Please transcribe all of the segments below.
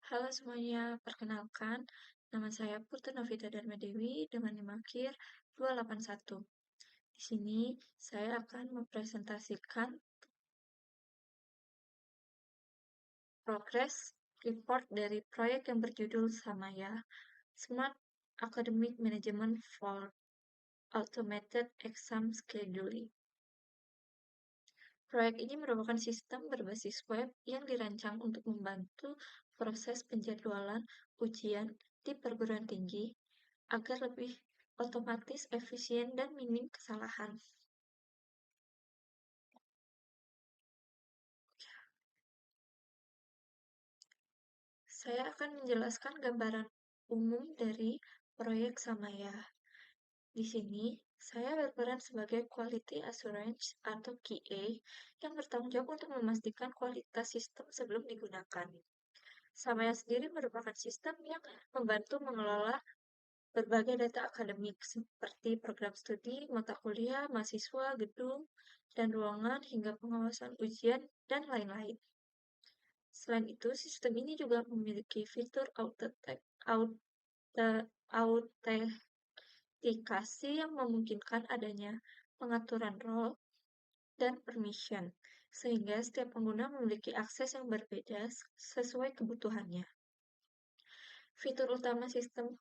Halo semuanya, perkenalkan, nama saya Putu Novita Darmadewi dengan NIM akhir 281. Di sini saya akan mempresentasikan progress report dari proyek yang berjudul Samaya, Smart Academic Management for Automated Exam Scheduling. Proyek ini merupakan sistem berbasis web yang dirancang untuk membantu proses penjadwalan ujian di perguruan tinggi agar lebih otomatis, efisien, dan minim kesalahan. Saya akan menjelaskan gambaran umum dari proyek Samaya. Di sini, saya berperan sebagai Quality Assurance atau QA yang bertanggung jawab untuk memastikan kualitas sistem sebelum digunakan. Samaya sendiri merupakan sistem yang membantu mengelola berbagai data akademik seperti program studi, mata kuliah, mahasiswa, gedung, dan ruangan hingga pengawasan ujian, dan lain-lain. Selain itu, sistem ini juga memiliki fitur autentikasi yang memungkinkan adanya pengaturan role dan permission, sehingga setiap pengguna memiliki akses yang berbeda sesuai kebutuhannya. Fitur utama sistem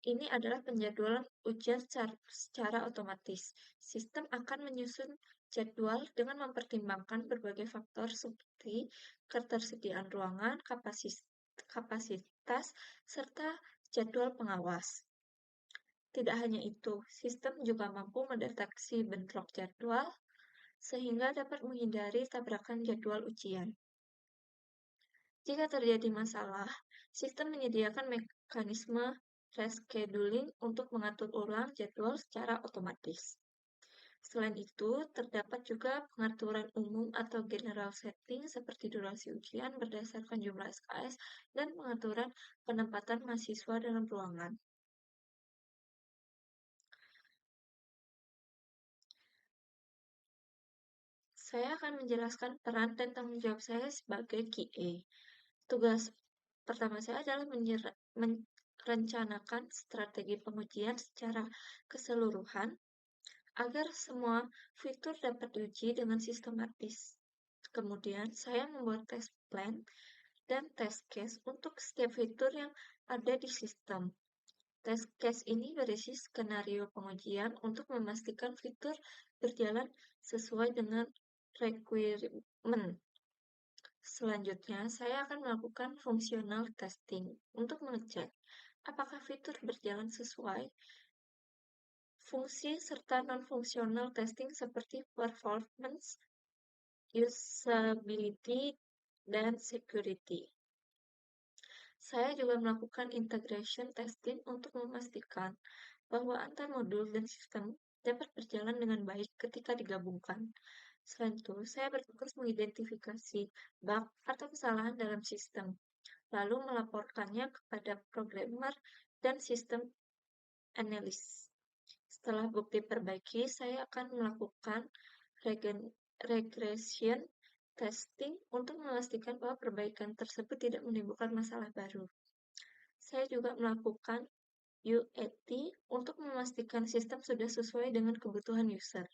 ini adalah penjadwalan ujian secara otomatis. Sistem akan menyusun jadwal dengan mempertimbangkan berbagai faktor seperti ketersediaan ruangan, kapasitas, serta jadwal pengawas. Tidak hanya itu, sistem juga mampu mendeteksi bentrok jadwal sehingga dapat menghindari tabrakan jadwal ujian. Jika terjadi masalah, sistem menyediakan mekanisme rescheduling untuk mengatur ulang jadwal secara otomatis. Selain itu, terdapat juga pengaturan umum atau general setting seperti durasi ujian berdasarkan jumlah SKS dan pengaturan penempatan mahasiswa dalam ruangan. Saya akan menjelaskan peran dan tanggung jawab saya sebagai QA. Tugas pertama saya adalah merencanakan strategi pengujian secara keseluruhan agar semua fitur dapat diuji dengan sistematis. Kemudian, saya membuat test plan dan test case untuk setiap fitur yang ada di sistem. Test case ini berisi skenario pengujian untuk memastikan fitur berjalan sesuai dengan requirement. Selanjutnya, saya akan melakukan functional testing untuk mengecek apakah fitur berjalan sesuai fungsi serta non-functional testing seperti performance, usability, dan security. Saya juga melakukan integration testing untuk memastikan bahwa antar modul dan sistem dapat berjalan dengan baik ketika digabungkan. Selain itu, saya bertugas mengidentifikasi bug atau kesalahan dalam sistem, lalu melaporkannya kepada programmer dan sistem analis. Setelah bukti perbaiki, saya akan melakukan regression testing untuk memastikan bahwa perbaikan tersebut tidak menimbulkan masalah baru. Saya juga melakukan UAT untuk memastikan sistem sudah sesuai dengan kebutuhan user.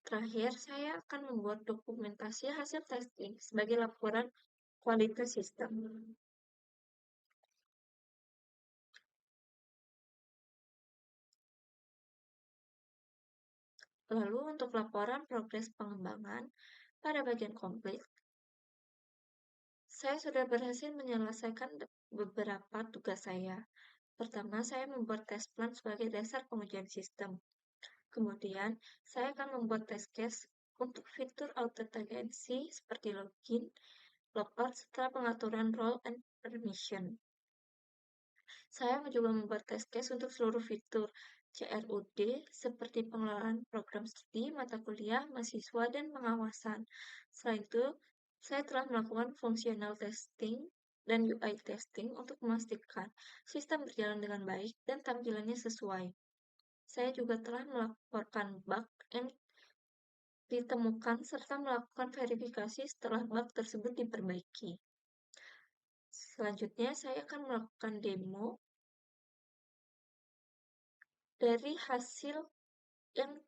Terakhir, saya akan membuat dokumentasi hasil testing sebagai laporan kualitas sistem. Lalu untuk laporan progres pengembangan pada bagian komplit, saya sudah berhasil menyelesaikan beberapa tugas saya. Pertama, saya membuat test plan sebagai dasar pengujian sistem. Kemudian, saya akan membuat test case untuk fitur autentikasi seperti login, logout, serta pengaturan role and permission. Saya juga membuat test case untuk seluruh fitur CRUD seperti pengelolaan program studi, mata kuliah, mahasiswa, dan pengawasan. Selain itu, saya telah melakukan functional testing dan UI testing untuk memastikan sistem berjalan dengan baik dan tampilannya sesuai. Saya juga telah melaporkan bug yang ditemukan serta melakukan verifikasi setelah bug tersebut diperbaiki. Selanjutnya, saya akan melakukan demo dari hasil yang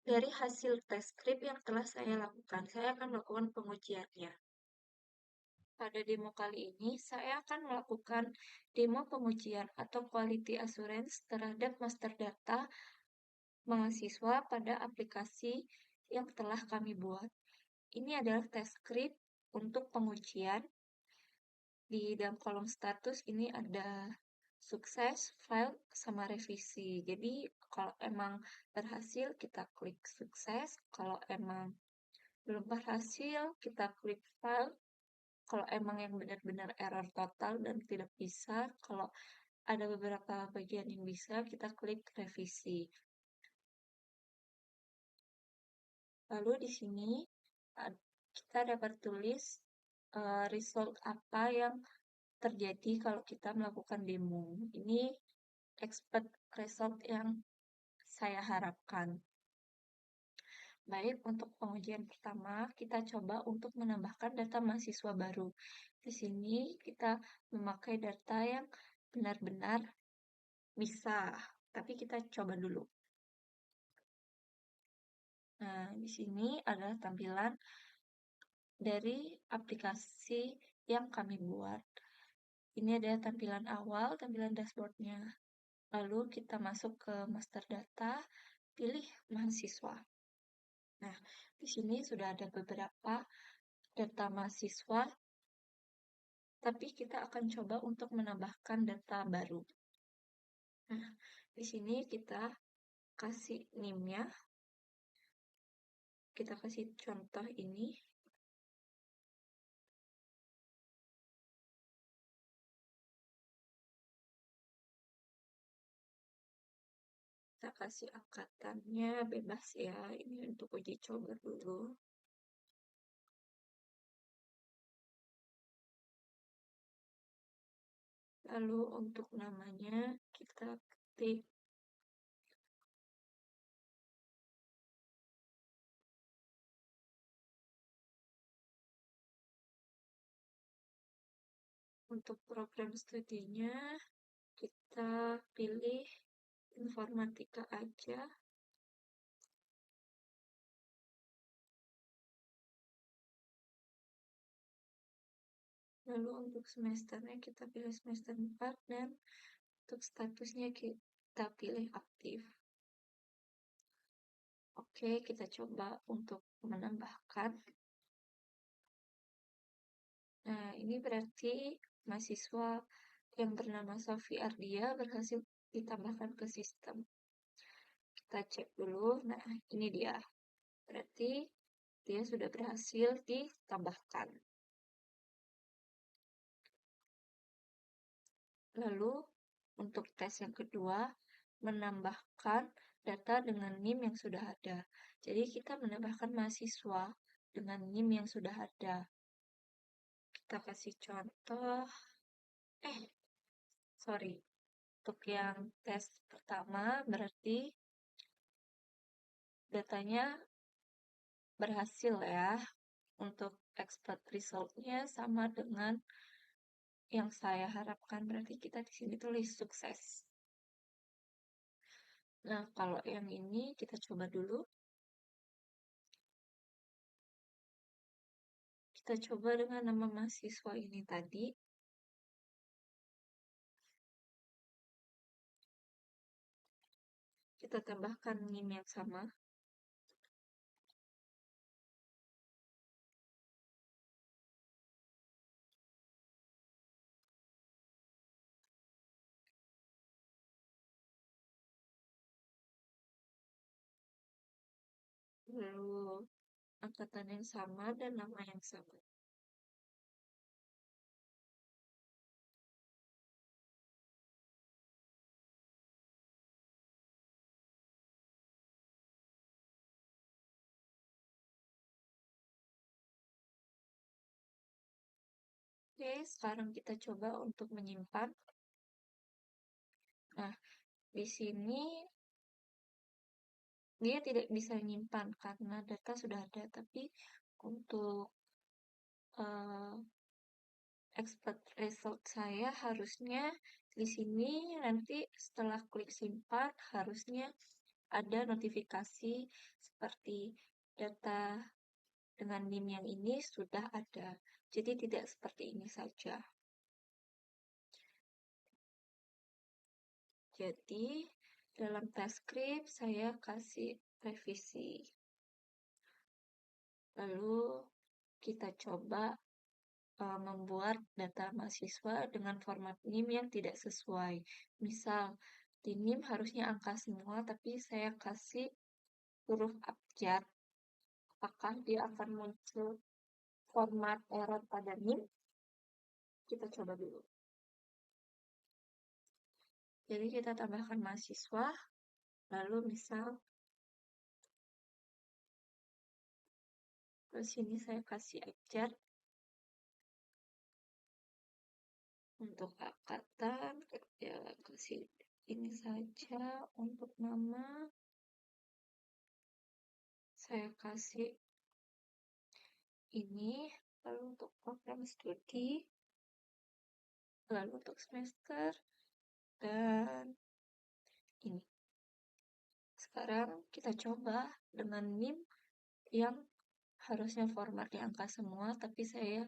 dari hasil tes script yang telah saya lakukan. Saya akan melakukan pengujiannya. Pada demo kali ini, saya akan melakukan demo pengujian atau quality assurance terhadap master data mahasiswa pada aplikasi yang telah kami buat. Ini adalah tes script untuk pengujian. Di dalam kolom status ini ada sukses, fail, sama revisi. Jadi, kalau emang berhasil, kita klik sukses. Kalau emang belum berhasil, kita klik fail. Kalau emang yang benar-benar error total dan tidak bisa, kalau ada beberapa bagian yang bisa, kita klik revisi. Lalu di sini kita dapat tulis result apa yang terjadi kalau kita melakukan demo. Ini expect result yang saya harapkan. Baik, untuk pengujian pertama, kita coba untuk menambahkan data mahasiswa baru. Di sini kita memakai data yang benar-benar bisa, tapi kita coba dulu. Nah, di sini adalah tampilan dari aplikasi yang kami buat. Ini adalah tampilan awal, tampilan dashboardnya. Lalu kita masuk ke master data, pilih mahasiswa. Nah, di sini sudah ada beberapa data mahasiswa, tapi kita akan coba untuk menambahkan data baru. Nah, di sini kita kasih NIM-nya. Kita kasih contoh ini. Kita kasih angkatannya bebas ya. Ini untuk uji coba dulu. Lalu untuk namanya kita ketik untuk program studinya kita pilih informatika aja. Lalu untuk semesternya kita pilih semester 4 dan untuk statusnya kita pilih aktif. Oke, kita coba untuk menambahkan. Nah, ini berarti mahasiswa yang bernama Sofi Ardia berhasil ditambahkan ke sistem. Kita cek dulu. Nah, ini dia. Berarti dia sudah berhasil ditambahkan. Lalu, untuk tes yang kedua, menambahkan data dengan NIM yang sudah ada. Jadi, kita menambahkan mahasiswa dengan NIM yang sudah ada. Kita kasih contoh. Sorry. Untuk yang tes pertama, berarti datanya berhasil ya. Untuk expert result-nya sama dengan yang saya harapkan, berarti kita di sini tulis sukses. Nah, kalau yang ini kita coba dulu. Kita coba dengan nama mahasiswa ini tadi. Kita tambahkan NIM yang sama. Lalu angkatan yang sama dan nama yang sama. Oke, sekarang kita coba untuk menyimpan. Nah, di sini dia tidak bisa menyimpan karena data sudah ada, tapi untuk expert result saya harusnya di sini nanti setelah klik simpan harusnya ada notifikasi seperti data dengan NIM yang ini sudah ada. Jadi tidak seperti ini saja. Jadi dalam transkrip saya kasih revisi. Lalu kita coba membuat data mahasiswa dengan format NIM yang tidak sesuai. Misal, di NIM harusnya angka semua, tapi saya kasih huruf abjad. Apakah dia akan muncul format error pada NIM? Kita coba dulu. Jadi kita tambahkan mahasiswa, lalu misal ke sini saya kasih abjad untuk angkatan, ya kasih ini saja untuk nama. Saya kasih ini, lalu untuk program studi, lalu untuk semester, dan ini. Sekarang kita coba dengan NIM yang harusnya formatnya angka semua, tapi saya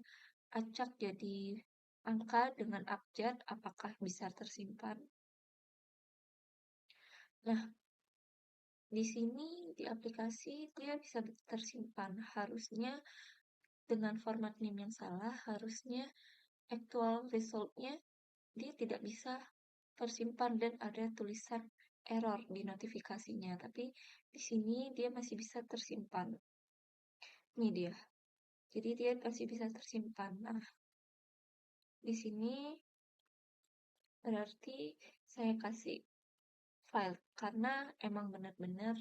acak jadi angka dengan abjad, apakah bisa tersimpan? Nah, di sini di aplikasi dia bisa tersimpan. Harusnya dengan format NIM yang salah, harusnya actual result-nya dia tidak bisa tersimpan dan ada tulisan error di notifikasinya. Tapi di sini dia masih bisa tersimpan. Ini dia. Jadi dia masih bisa tersimpan. Nah, di sini berarti saya kasih file karena emang benar-benar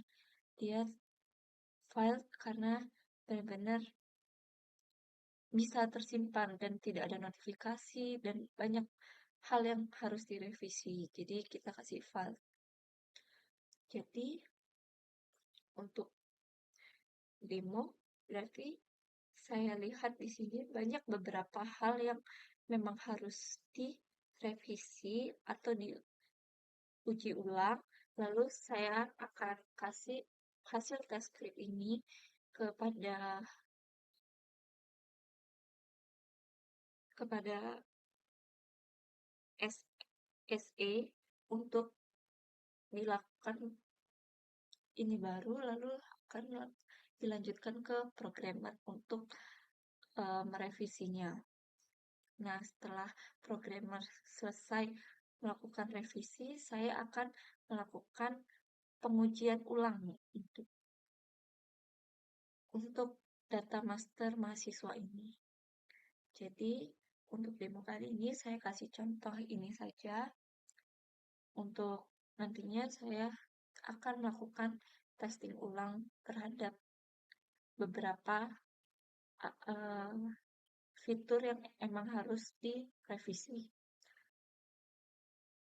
dia file karena benar-benar bisa tersimpan dan tidak ada notifikasi dan banyak hal yang harus direvisi. Jadi kita kasih file. Jadi untuk demo berarti saya lihat di sini banyak beberapa hal yang memang harus direvisi atau diuji ulang. Lalu saya akan kasih hasil tes script ini kepada SE untuk dilakukan ini baru, lalu akan dilanjutkan ke programmer untuk merevisinya. Nah, setelah programmer selesai melakukan revisi, saya akan melakukan pengujian ulang untuk data master mahasiswa ini. Jadi, untuk demo kali ini saya kasih contoh ini saja. Untuk nantinya saya akan melakukan testing ulang terhadap beberapa fitur yang emang harus direvisi.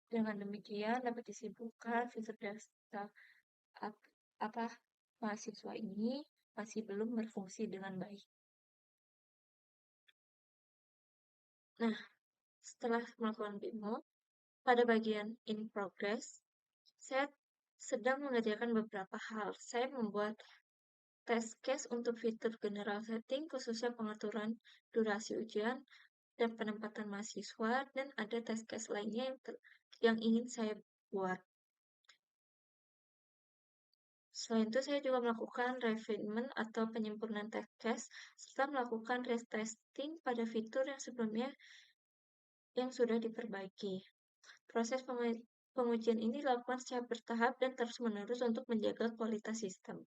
Dengan demikian dapat disimpulkan fitur data mahasiswa ini masih belum berfungsi dengan baik. Nah, setelah melakukan demo, pada bagian in progress, saya sedang mengerjakan beberapa hal. Saya membuat test case untuk fitur general setting, khususnya pengaturan durasi ujian dan penempatan mahasiswa, dan ada test case lainnya yang ingin saya buat. Selain itu, saya juga melakukan refinement atau penyempurnaan test case, serta melakukan retesting pada fitur yang sebelumnya yang sudah diperbaiki. Proses pengujian ini dilakukan secara bertahap dan terus-menerus untuk menjaga kualitas sistem.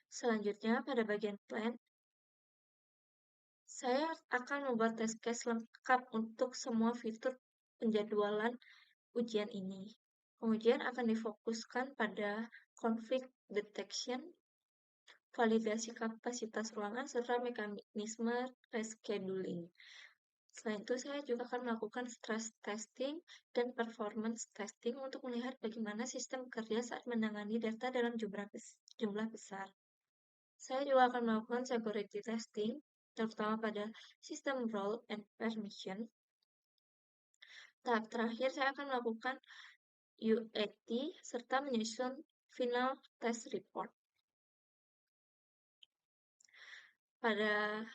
Selanjutnya, pada bagian plan, saya akan membuat test case lengkap untuk semua fitur penjadwalan ujian ini. Pengujian akan difokuskan pada conflict detection, validasi kapasitas ruangan, serta mekanisme rescheduling. Selain itu, saya juga akan melakukan stress testing dan performance testing untuk melihat bagaimana sistem bekerja saat menangani data dalam jumlah besar. Saya juga akan melakukan security testing terutama pada sistem role and permission. Tahap terakhir, saya akan melakukan UAT serta menyusun final test report. Pada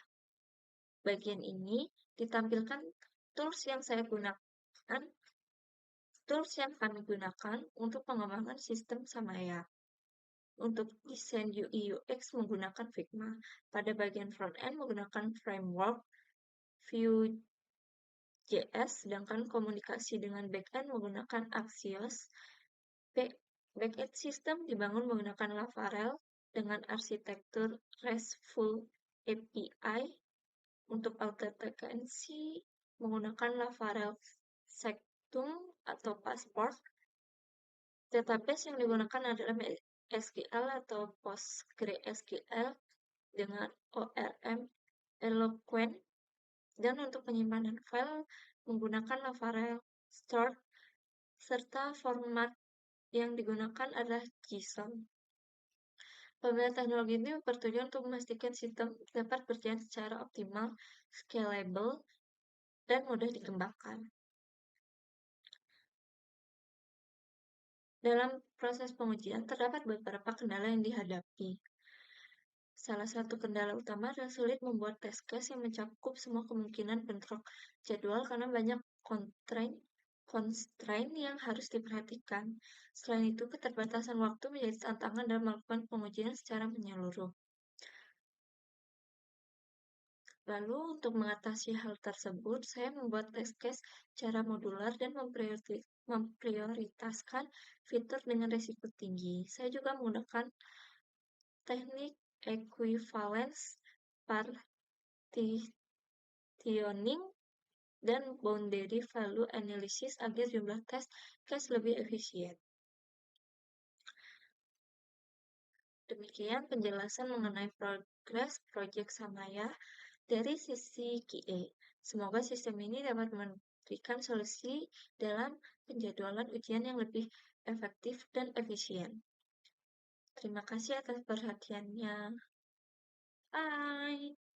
bagian ini ditampilkan tools yang kami gunakan untuk pengembangan sistem Samaya. Untuk desain UI UX menggunakan Figma. Pada bagian front end menggunakan framework Vue.js, sedangkan komunikasi dengan backend menggunakan Axios. Backend system dibangun menggunakan Laravel dengan arsitektur RESTful API. Untuk autentikasi menggunakan Laravel Sectum atau Passport. Database yang digunakan adalah SQL atau PostgreSQL dengan ORM Eloquent, dan untuk penyimpanan file menggunakan Laravel Store, serta format yang digunakan adalah JSON. Pemilihan teknologi ini bertujuan untuk memastikan sistem dapat berjalan secara optimal, scalable, dan mudah dikembangkan. Dalam proses pengujian, terdapat beberapa kendala yang dihadapi. Salah satu kendala utama adalah sulit membuat test case yang mencakup semua kemungkinan bentrok jadwal karena banyak constraint yang harus diperhatikan. Selain itu, keterbatasan waktu menjadi tantangan dalam melakukan pengujian secara menyeluruh. Lalu, untuk mengatasi hal tersebut, saya membuat test case secara modular dan memprioritaskan fitur dengan risiko tinggi. Saya juga menggunakan teknik equivalence partitioning dan boundary value analysis agar jumlah test case lebih efisien. Demikian penjelasan mengenai progres proyek Samaya dari sisi QA. Semoga sistem ini dapat memberikan solusi dalam penjadwalan ujian yang lebih efektif dan efisien. Terima kasih atas perhatiannya. Bye!